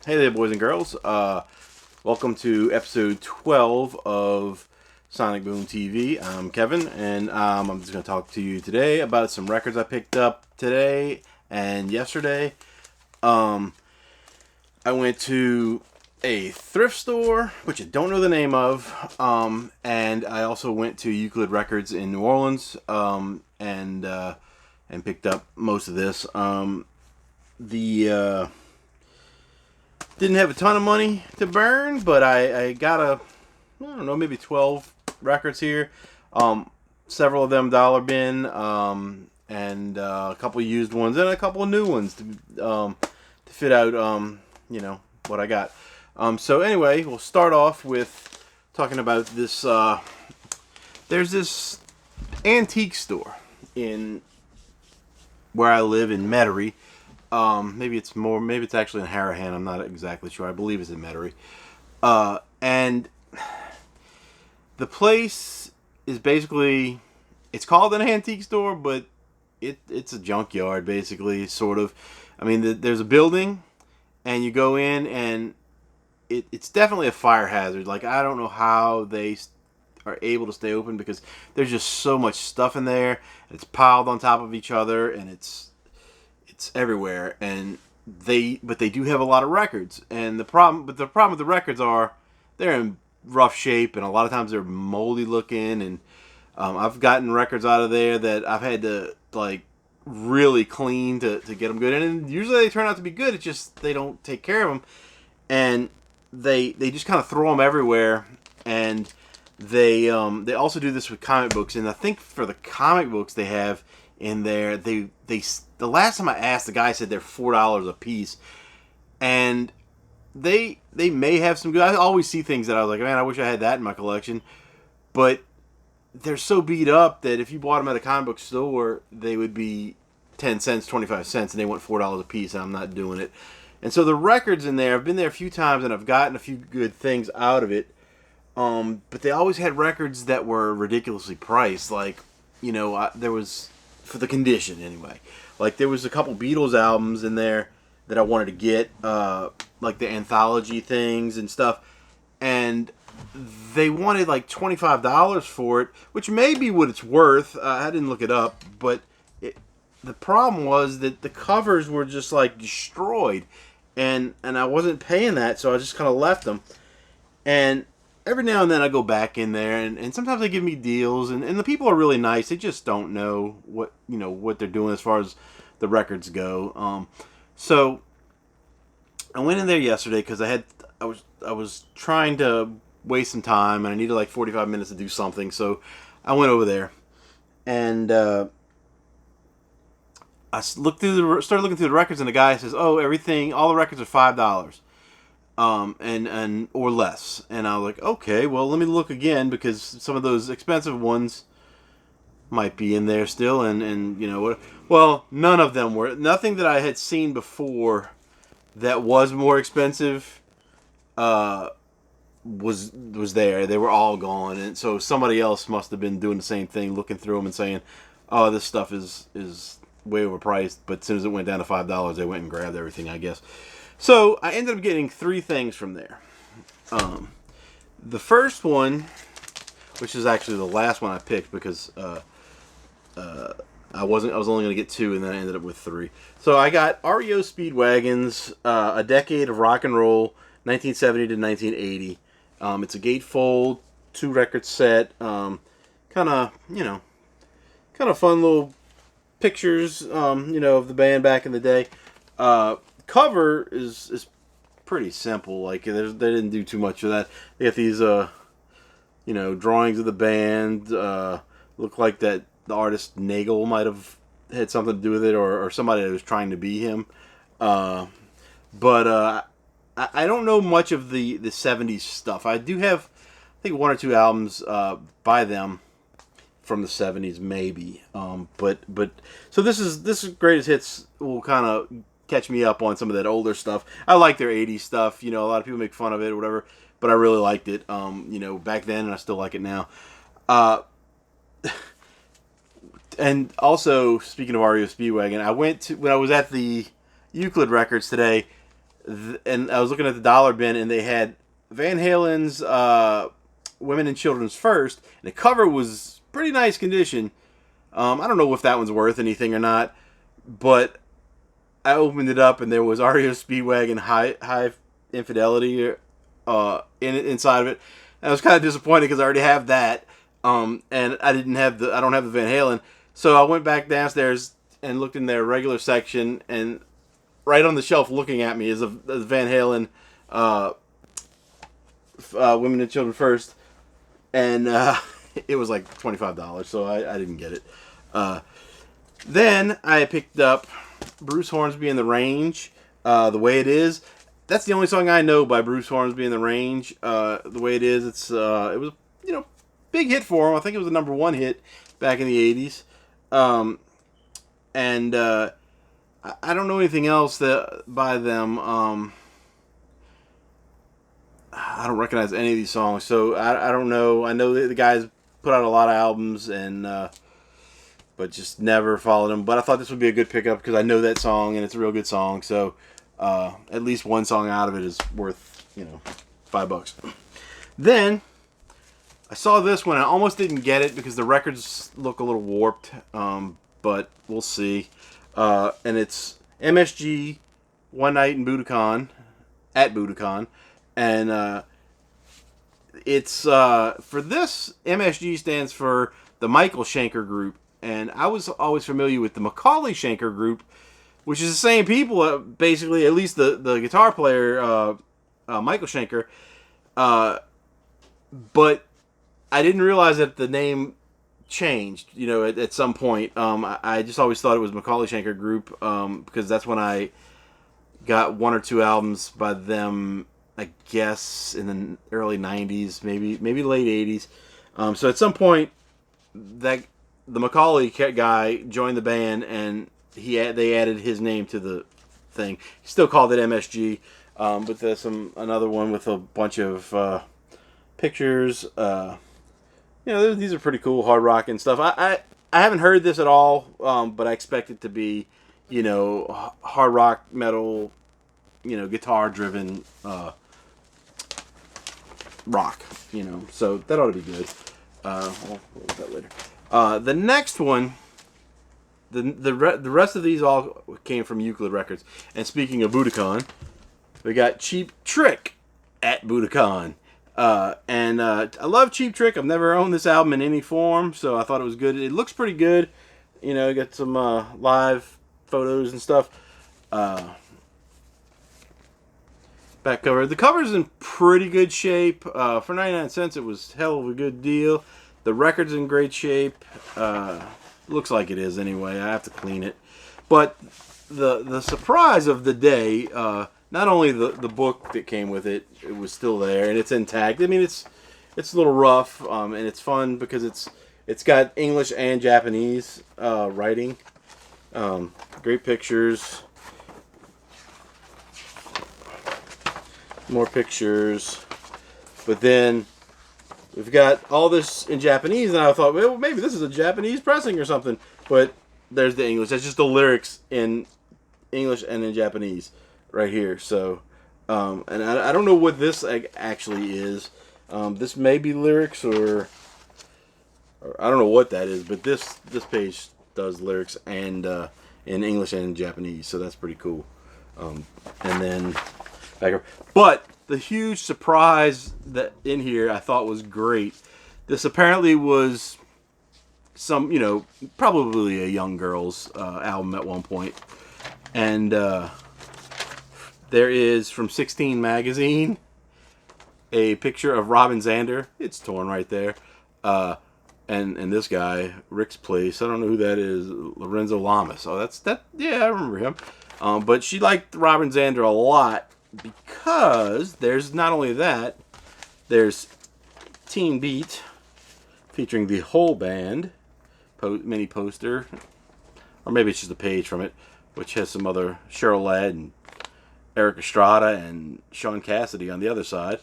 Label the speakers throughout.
Speaker 1: Hey there, boys and girls. Welcome to episode 12 of Sonic Boom TV. I'm Kevin, and I'm just going to talk to you today about some records I picked up today and yesterday. I went to a thrift store, which I don't know the name of, and I also went to Euclid Records in New Orleans, and picked up most of this. Didn't have a ton of money to burn, but I got I don't know, maybe 12 records here. Several of them dollar bin, and a couple of used ones and a couple of new ones to fit out, what I got. So anyway, we'll start off with talking about this. There's this antique store in where I live in Metairie. Maybe it's actually in Harahan. I'm not exactly sure. I believe it's in Metairie. And the place is basically, it's called an antique store, but it's a junkyard, basically, sort of. I mean, there's a building, and you go in, and it's definitely a fire hazard. Like, I don't know how they are able to stay open, because there's just so much stuff in there. It's piled on top of each other, and it's everywhere, and they do have a lot of records. And the problem with the records are they're in rough shape, and a lot of times they're moldy looking. And I've gotten records out of there that I've had to really clean to get them good. And usually they turn out to be good. It's just they don't take care of them, and they just kind of throw them everywhere. And they also do this with comic books. And I think for the comic books they have in there, the last time I asked, the guy said they're $4 a piece, and they may have some good. I always see things that I was like, man, I wish I had that in my collection, but they're so beat up that if you bought them at a comic book store, they would be 10 cents, 25 cents, and they want $4 a piece, and I'm not doing it. And so the records in there, I've been there a few times, and I've gotten a few good things out of it, but they always had records that were ridiculously priced. Like, there was, for the condition anyway, like there was a couple Beatles albums in there that I wanted to get, like the anthology things and stuff, and they wanted like $25 for it, which may be what it's worth. I didn't look it up, but the problem was that the covers were just like destroyed, and I wasn't paying that, so I just kind of left them. And every now and then I go back in there, and sometimes they give me deals, and the people are really nice. They just don't know what they're doing as far as the records go. So I went in there yesterday because I was trying to waste some time, and I needed like 45 minutes to do something. So I went over there, and I started looking through the records, and the guy says, "Oh, all the records are $5." And or less. And I was like, okay, well, let me look again, because some of those expensive ones might be in there still. And well, none of them were. Nothing that I had seen before that was more expensive was there. They were all gone. And so somebody else must have been doing the same thing, looking through them and saying, oh, this stuff is way overpriced. But as soon as it went down to $5, they went and grabbed everything, I guess. So I ended up getting 3 things from there. The first one, which is actually the last one I picked, because I was only going to get 2, and then I ended up with 3. So I got REO Speedwagon's A Decade of Rock and Roll, 1970 to 1980. It's a gatefold 2-record set. Kind of fun little pictures, of the band back in the day. Cover is pretty simple. Like, they didn't do too much of that. They got these drawings of the band. Look like that the artist Nagel might have had something to do with it, or somebody that was trying to be him. But I don't know much of the 70s stuff. I do have, I think, 1 or 2 albums by them from the 70s, maybe. But so this is greatest hits will kind of catch me up on some of that older stuff. I like their 80s stuff. A lot of people make fun of it or whatever, but I really liked it. Back then, and I still like it now. And also, speaking of REO Speedwagon, when I was at the Euclid Records today, and I was looking at the dollar bin, and they had Van Halen's Women and Children's First, and the cover was pretty nice condition. I don't know if that one's worth anything or not, but I opened it up, and there was REO Speedwagon High Infidelity inside of it. And I was kind of disappointed because I already have that, and I don't have the Van Halen. So I went back downstairs and looked in their regular section, and right on the shelf looking at me is a Van Halen Women and Children First, and it was like $25, so I didn't get it. Then I picked up Bruce Hornsby and the Range, The Way It Is. That's the only song I know by Bruce Hornsby and the Range. The Way It Is, it was big hit for him. I think it was the number 1 hit back in the 80s. And I don't know anything else by them. I don't recognize any of these songs, so I don't know. I know that the guys put out a lot of albums, and but just never followed them. But I thought this would be a good pickup because I know that song, and it's a real good song. So at least one song out of it is worth $5. Then I saw this one. I almost didn't get it because the records look a little warped, but we'll see. And it's MSG One Night in Budokan at Budokan. And it's for this, MSG stands for the Michael Schenker Group. And I was always familiar with the Macaulay Schenker Group, which is the same people, basically, at least the guitar player, Michael Schenker. But I didn't realize that the name changed, at some point. I just always thought it was Macaulay Schenker Group because that's when I got 1 or 2 albums by them, I guess, in the early 90s, maybe late 80s. So at some point, the Macaulay guy joined the band, and they added his name to the thing. He still called it MSG, but there's another one with a bunch of pictures. These are pretty cool, hard rock and stuff. I haven't heard this at all, but I expect it to be, hard rock, metal, guitar driven rock, so that ought to be good. We'll look at that later. The next one, the rest of these all came from Euclid Records. And speaking of Budokan, we got Cheap Trick at Budokan. And I love Cheap Trick. I've never owned this album in any form, so I thought it was good. It looks pretty good. Got some live photos and stuff. Back cover. The cover's in pretty good shape. For 99 cents, it was hell of a good deal. The record's in great shape. Looks like it is anyway. I have to clean it. But the surprise of the day, not only the book that came with it, it was still there and it's intact. I mean, it's a little rough, and it's fun because it's got English and Japanese writing. Great pictures. More pictures. But then we've got all this in Japanese, and I thought, well, maybe this is a Japanese pressing or something. But there's the English. That's just the lyrics in English and in Japanese right here. So, and I don't know what this actually is. This may be lyrics or I don't know what that is, but this page does lyrics and in English and in Japanese, so that's pretty cool. And then back up. But the huge surprise that in here I thought was great. This apparently was some, probably a young girl's album at one point. And there is, from 16 magazine, a picture of Robin Zander. It's torn right there. And this guy, Rick's Place. I don't know who that is. Lorenzo Lamas. Oh, yeah, I remember him. But she liked Robin Zander a lot because there's not only that, there's Teen Beat featuring the whole band mini poster, or maybe it's just a page from it, which has some other Cheryl Ladd and Eric Estrada and Sean Cassidy on the other side.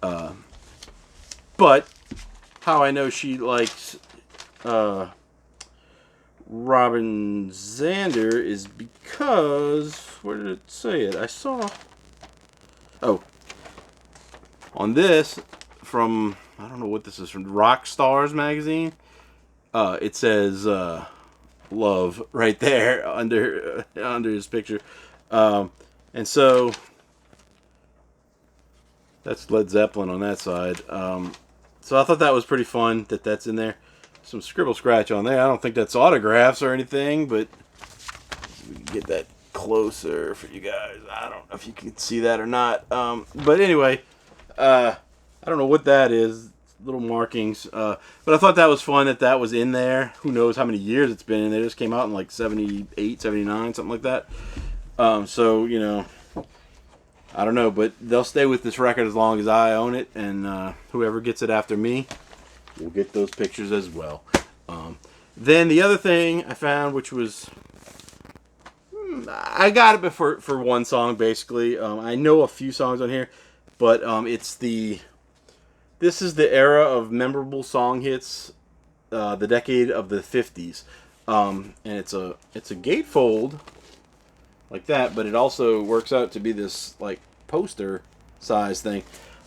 Speaker 1: But how I know she likes Robin Zander is because, where did it say it? I saw Oh, on this from, I don't know what this is, from Rock Stars magazine. It says love right there under his picture, and so that's Led Zeppelin on that side. So I thought that was pretty fun that that's in there. Some scribble scratch on there. I don't think that's autographs or anything, but we can get that closer for you guys. I don't know if you can see that or not. But anyway, I don't know what that is. Little markings. But I thought that was fun that that was in there. Who knows how many years it's been in there. It just came out in like 78, 79, something like that. So, you know, I don't know. But they'll stay with this record as long as I own it. And whoever gets it after me will get those pictures as well. Then the other thing I found, which was... I got it for one song, basically. I know a few songs on here. But it's the... This is the era of memorable song hits, the decade of the 50s. And it's a gatefold like that, but it also works out to be this like poster size thing.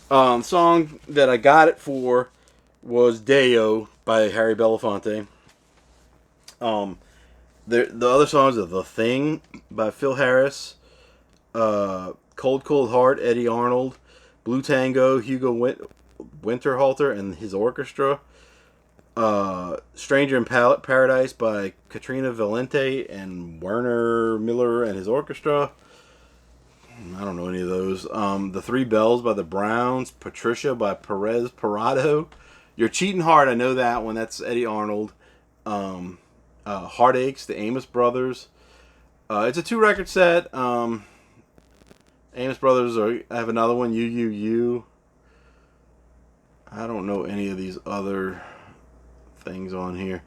Speaker 1: Song that I got it for was Deo by Harry Belafonte. The other songs are The Thing by Phil Harris, Cold Cold Heart, Eddie Arnold, Blue Tango, Hugo Winterhalter and his orchestra, Stranger in Paradise by Katrina Valente and Werner Miller and his orchestra. I don't know any of those. The Three Bells by the Browns, Patricia by Perez Parado, You're Cheating Hard, I know that one, that's Eddie Arnold. Heartaches, the Amos Brothers. It's a 2-record set. Amos Brothers, I have another one, You. I don't know any of these other things on here.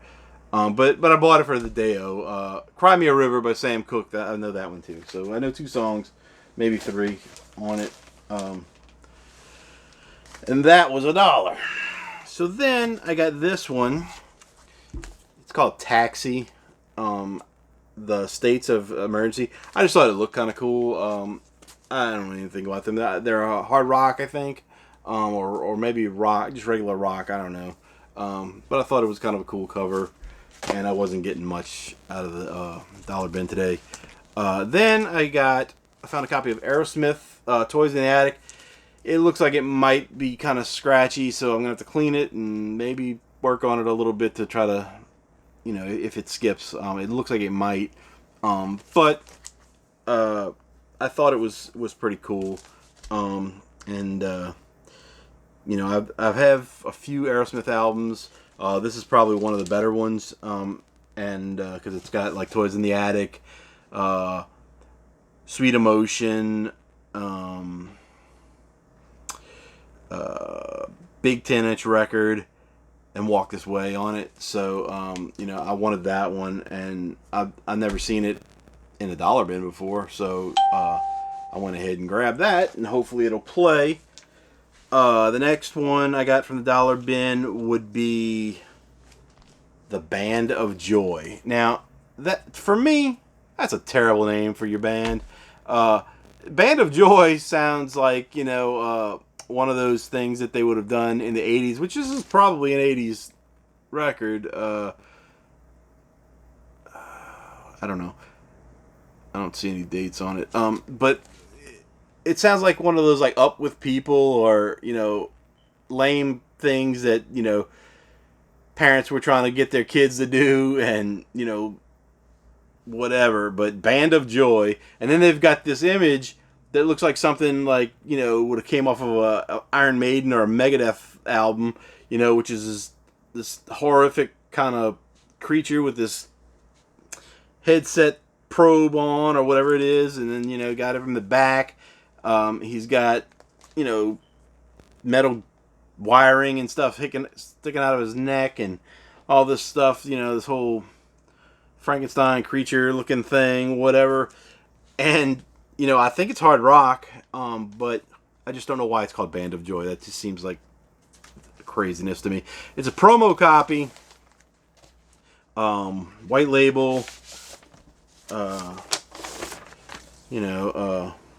Speaker 1: But I bought it for the Deo. Cry Me a River by Sam Cooke. I know that one too. So I know 2 songs, maybe 3 on it. And that was $1. So then I got this one. It's called Taxi. The States of Emergency. I just thought it looked kind of cool. I don't know anything about them. They're hard rock, I think. Or maybe rock, just regular rock, I don't know. But I thought it was kind of a cool cover, and I wasn't getting much out of the dollar bin today. Then I found a copy of Aerosmith, Toys in the Attic. It looks like it might be kind of scratchy, so I'm going to have to clean it and maybe work on it a little bit to try to, you know, if it skips. It looks like it might. But I thought it was pretty cool. You know, I have a few Aerosmith albums. This is probably one of the better ones, and because it's got like Toys in the Attic, Sweet Emotion, Big 10-inch record, and Walk This Way on it. So you know, I wanted that one, and I've never seen it in a dollar bin before, so I went ahead and grabbed that, and hopefully it'll play. The next one I got from the dollar bin would be The Band of Joy. Now, that for me, that's a terrible name for your band. Band of Joy sounds like, you know, one of those things that they would have done in the 80s, which is probably an 80s record. I don't know. I don't see any dates on it. But it sounds like one of those like Up With People, or, you know, lame things that, you know, parents were trying to get their kids to do, and, you know, whatever. But Band of Joy, and then they've got this image that looks like something like, you know, would have came off of a Iron Maiden or a Megadeth album, you know, which is this horrific kind of creature with this headset probe on or whatever it is, and then, you know, got it from the back. He's got, you know, metal wiring and stuff sticking out of his neck and all this stuff, you know, this whole Frankenstein creature looking thing, whatever. And, you know, I think it's hard rock, but I just don't know why it's called Band of Joy. That just seems like craziness to me. It's a promo copy, white label,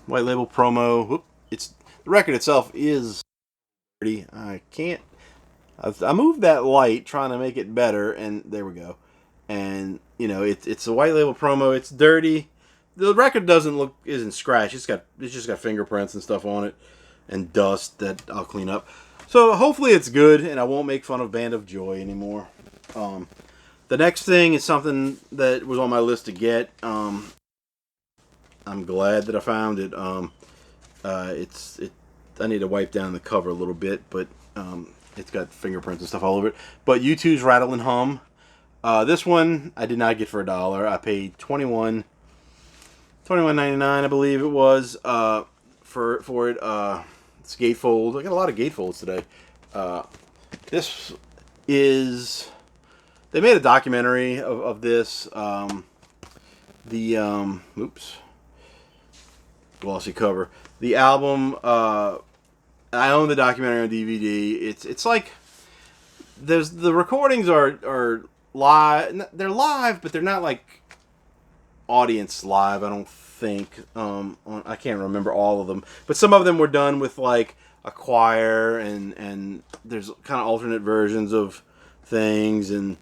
Speaker 1: white label promo. Whoop, it's the record itself is dirty. I can't. I moved that light trying to make it better, and there we go. And it's a white label promo. It's dirty. The record isn't scratched. It's just got fingerprints and stuff on it, and dust that I'll clean up. So hopefully it's good, and I won't make fun of Band of Joy anymore. The next thing is something that was on my list to get. I'm glad that I found it. I need to wipe down the cover a little bit, but it's got fingerprints and stuff all over it. But U2's Rattle and Hum. This one I did not get for $1. I paid $21.99, I believe it was, for it. It's gatefold. I got a lot of gatefolds today. This is. They made a documentary of this. Oops. Glossy cover. The album. I own the documentary on DVD. It's like the recordings are live. They're live, but they're not like audience live. I don't think. I can't remember all of them, but some of them were done with like a choir, and there's kind of alternate versions of things, and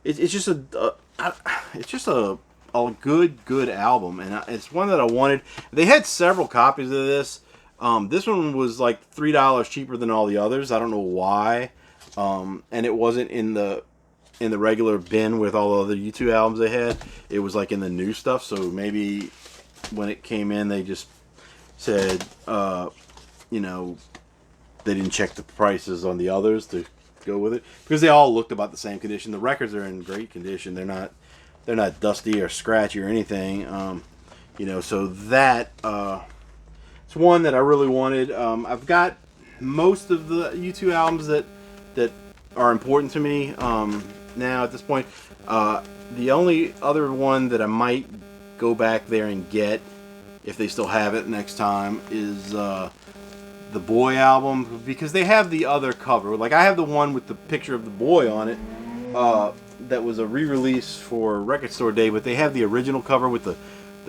Speaker 1: it's just a good album, and it's one that I wanted. They had several copies of this. This one was like $3 cheaper than all the others. I don't know why, and it wasn't in the regular bin with all the other U2 albums they had. It was like in the new stuff. So maybe when it came in, they just said, they didn't check the prices on the others to go with it, because they all looked about the same condition. The records are in great condition. They're not dusty or scratchy or anything. So that it's one that I really wanted. I've got most of the U2 albums that are important to me now at this point. The only other one that I might go back there and get, if they still have it next time, is the Boy album, because they have the other cover. Like, I have the one with the picture of the boy on it that was a re-release for Record Store Day, but they have the original cover with the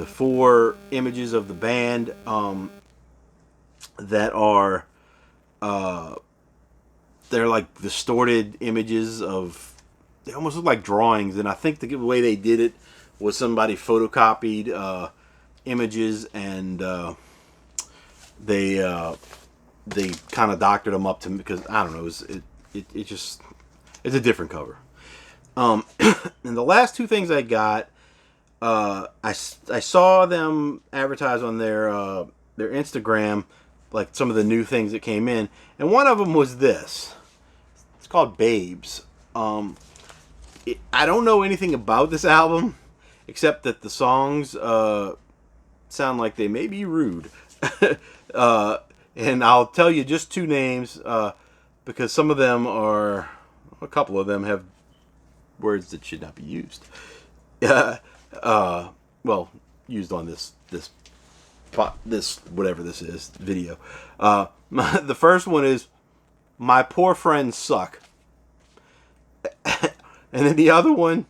Speaker 1: 4 images of the band that are they're like distorted images of, they almost look like drawings, and I think the way they did it was somebody photocopied images, and they kind of doctored them up to, because I don't know, it's a different cover. And the last 2 things I got, I saw them advertise on their Instagram, like some of the new things that came in, and one of them was this. It's called Babes. I don't know anything about this album except that the songs sound like they may be rude. And I'll tell you just 2 names, because some of them a couple of them have words that should not be used. Well, used on this whatever this is, video. The first one is "My Poor Friends Suck," and then the other one,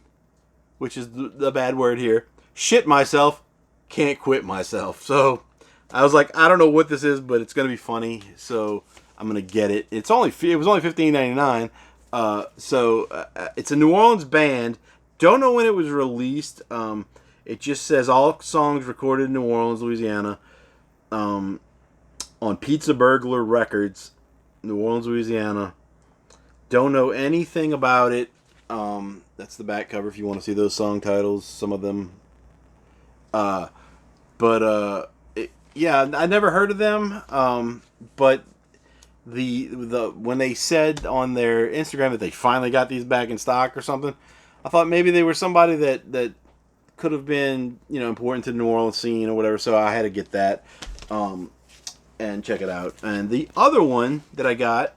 Speaker 1: which is the bad word here, "Shit myself, can't quit myself." So I was like, I don't know what this is, but it's gonna be funny, so I'm gonna get it. It was only $15.99. So it's a New Orleans band. Don't know when it was released. It just says all songs recorded in New Orleans, Louisiana, on Pizza Burglar Records, New Orleans, Louisiana. Don't know anything about it. That's the back cover if you want to see those song titles. Some of them. Yeah, I never heard of them. But when they said on their Instagram that they finally got these back in stock or something, I thought maybe they were somebody that could have been, important to the New Orleans scene or whatever. So I had to get that and check it out. And the other one that I got,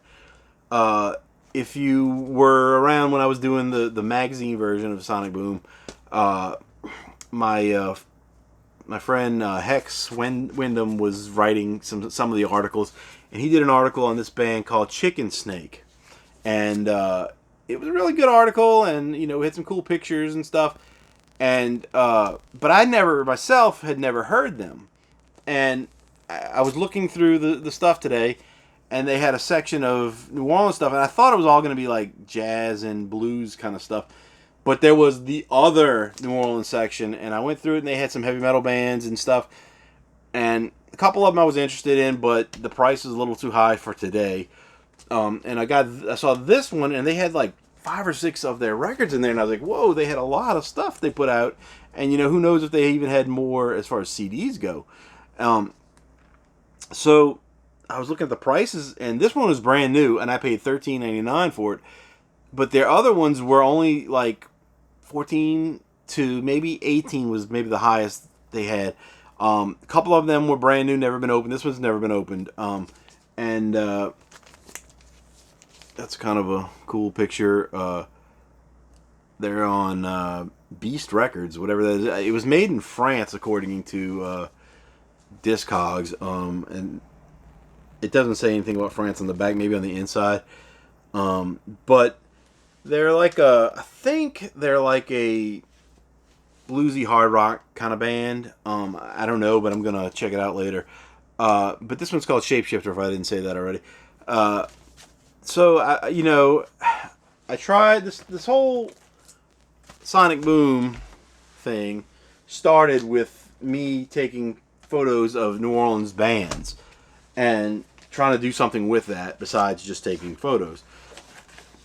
Speaker 1: if you were around when I was doing the magazine version of Sonic Boom, my friend Hex Wyndham was writing some of the articles, and he did an article on this band called Chicken Snake, and it was a really good article, and it had some cool pictures and stuff, and but I myself had never heard them, and I was looking through the stuff today, and they had a section of New Orleans stuff, and I thought it was all going to be like jazz and blues kind of stuff. But there was the other New Orleans section, and I went through it, and they had some heavy metal bands and stuff. And a couple of them I was interested in, but the price was a little too high for today. And I saw this one, and they had like 5 or 6 of their records in there, and I was like, whoa, they had a lot of stuff they put out. And who knows if they even had more as far as CDs go. So I was looking at the prices, and this one was brand new, and I paid $13.99 for it. But their other ones were only like 14 to maybe 18 was maybe the highest they had. A couple of them were brand new, never been opened. This one's never been opened. And that's kind of a cool picture. They're on Beast Records, whatever that is. It was made in France, according to Discogs. And it doesn't say anything about France on the back, maybe on the inside. But they're like I think they're like a bluesy hard rock kind of band. I don't know, but I'm gonna check it out later. But this one's called Shapeshifter, if I didn't say that already. So I tried this whole Sonic Boom thing. Started with me taking photos of New Orleans bands and trying to do something with that besides just taking photos.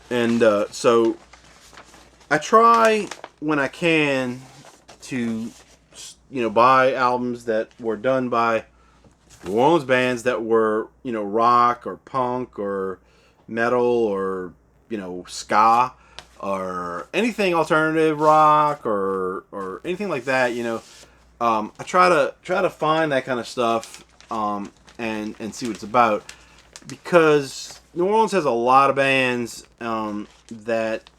Speaker 1: And so I try when I can to buy albums that were done by New Orleans bands that were rock or punk or metal or ska or anything alternative rock or anything like that. I try to find that kind of stuff and see what it's about, because New Orleans has a lot of bands that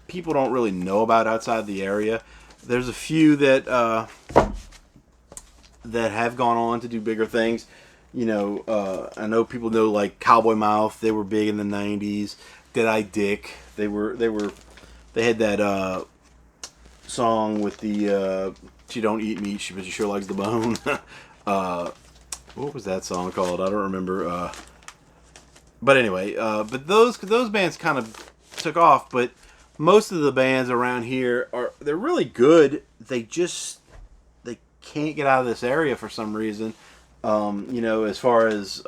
Speaker 1: people don't really know about outside the area. There's a few that have gone on to do bigger things. I know people know like Cowboy Mouth. They were big in the '90s. Dead-Eye Dick. They had that song with the "She Don't Eat Meat, but she sure likes the bone." What was that song called? I don't remember. But anyway, but those bands kind of took off. But most of the bands around here they're really good. They can't get out of this area for some reason. As far as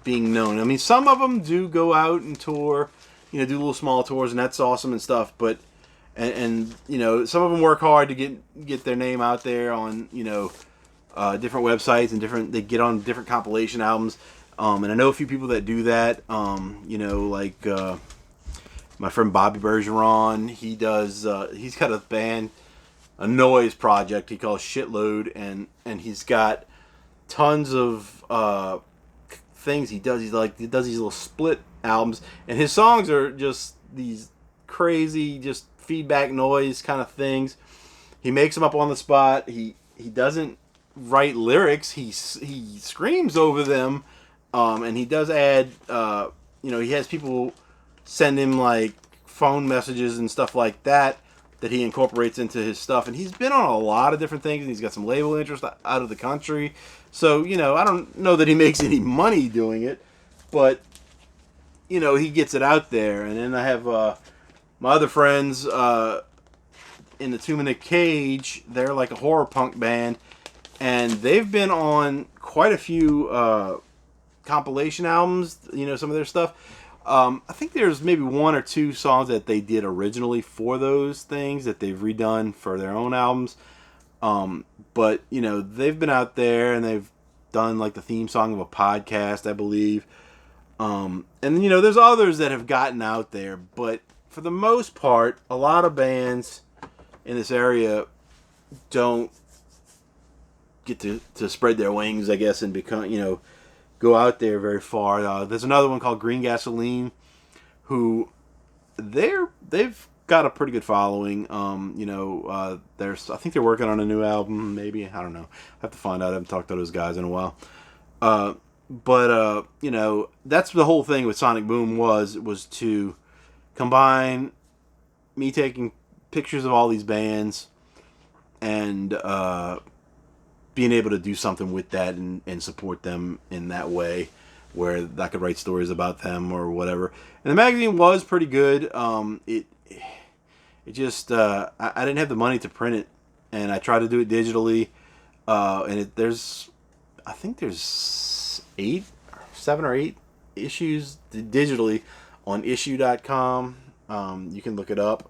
Speaker 1: being known. I mean, some of them do go out and tour, do little small tours, and that's awesome and stuff. But and some of them work hard to get their name out there on different websites and they get on different compilation albums. And I know a few people that do that. Like my friend Bobby Bergeron. He does. He's got a band, a noise project he calls Shitload, and he's got tons of things he does. He does these little split albums, and his songs are just these crazy, just feedback noise kind of things. He makes them up on the spot. He doesn't write lyrics. He screams over them, and he does add. He has people send him like phone messages and stuff like that he incorporates into his stuff. And he's been on a lot of different things, and he's got some label interest out of the country. So, I don't know that he makes any money doing it, but, he gets it out there. And then I have my other friends in the 2 Minute Cage. They're like a horror punk band, and they've been on quite a few compilation albums, some of their stuff. I think there's maybe 1 or 2 songs that they did originally for those things that they've redone for their own albums. But, they've been out there and they've done like the theme song of a podcast, I believe. And then, there's others that have gotten out there. But for the most part, a lot of bands in this area don't get to spread their wings, I guess, and become, go out there very far. There's another one called Green Gasoline, who they've got a pretty good following. I think they're working on a new album. Maybe, I don't know. I have to find out. I haven't talked to those guys in a while. But that's the whole thing with Sonic Boom was to combine me taking pictures of all these bands and being able to do something with that and support them in that way, where I could write stories about them or whatever. And the magazine was pretty good. It just I didn't have the money to print it, and I tried to do it digitally. I think there's 7 or 8 issues digitally on issue.com. You can look it up.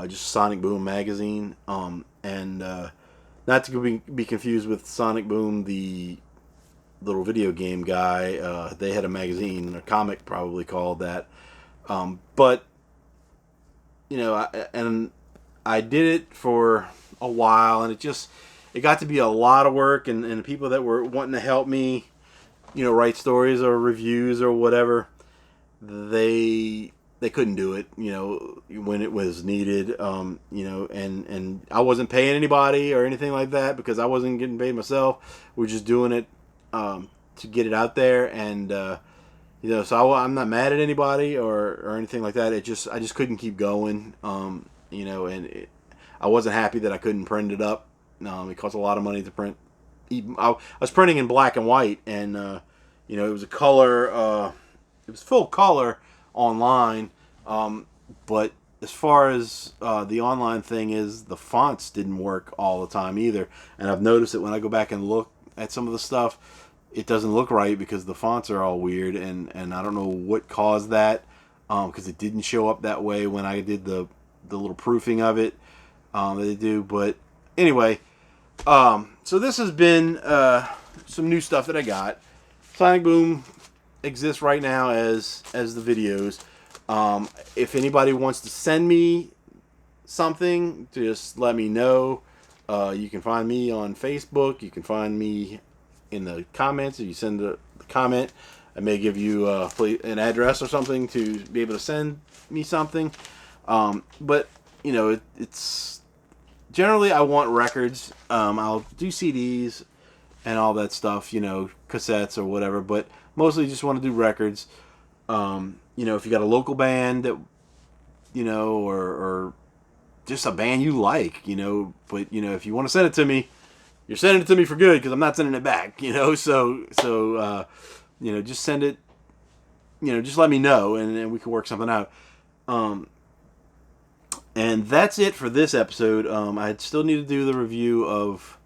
Speaker 1: Just Sonic Boom magazine. And not to be confused with Sonic Boom, the little video game guy. They had a magazine, a comic probably called that. But I did it for a while, and it got to be a lot of work, and the people that were wanting to help me, write stories or reviews or whatever, they couldn't do it, when it was needed, and I wasn't paying anybody or anything like that because I wasn't getting paid myself. We're just doing it to get it out there, and so I'm not mad at anybody or anything like that. I just couldn't keep going, I wasn't happy that I couldn't print it up. It cost a lot of money to print. I was printing in black and white, and it was a color. It was full color online, but as far as the online thing is, the fonts didn't work all the time either. And I've noticed that when I go back and look at some of the stuff, it doesn't look right because the fonts are all weird, and I don't know what caused that, because it didn't show up that way when I did the little proofing of it that they do. But anyway, so this has been some new stuff that I got. Sonic Boom exists right now as the videos. If anybody wants to send me something, just let me know. You can find me on Facebook. You can find me in the comments. If you send the comment, I may give you an address or something to be able to send me something. But it's generally I want records. I'll do CDs and all that stuff, cassettes or whatever. But mostly just want to do records. If you got a local band that, or just a band you like, but if you want to send it to me, you're sending it to me for good, because I'm not sending it back, So just send it, just let me know, and we can work something out. And that's it for this episode. I still need to do the review of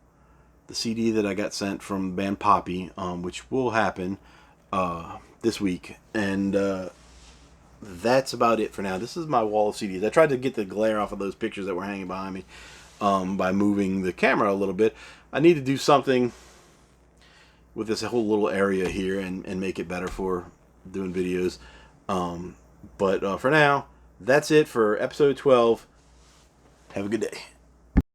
Speaker 1: the CD that I got sent from the band Poppy, which will happen this week. And that's about it for now. This is my wall of CDs. I tried to get the glare off of those pictures that were hanging behind me by moving the camera a little bit. I need to do something with this whole little area here and make it better for doing videos. But for now, that's it for episode 12. Have a good day.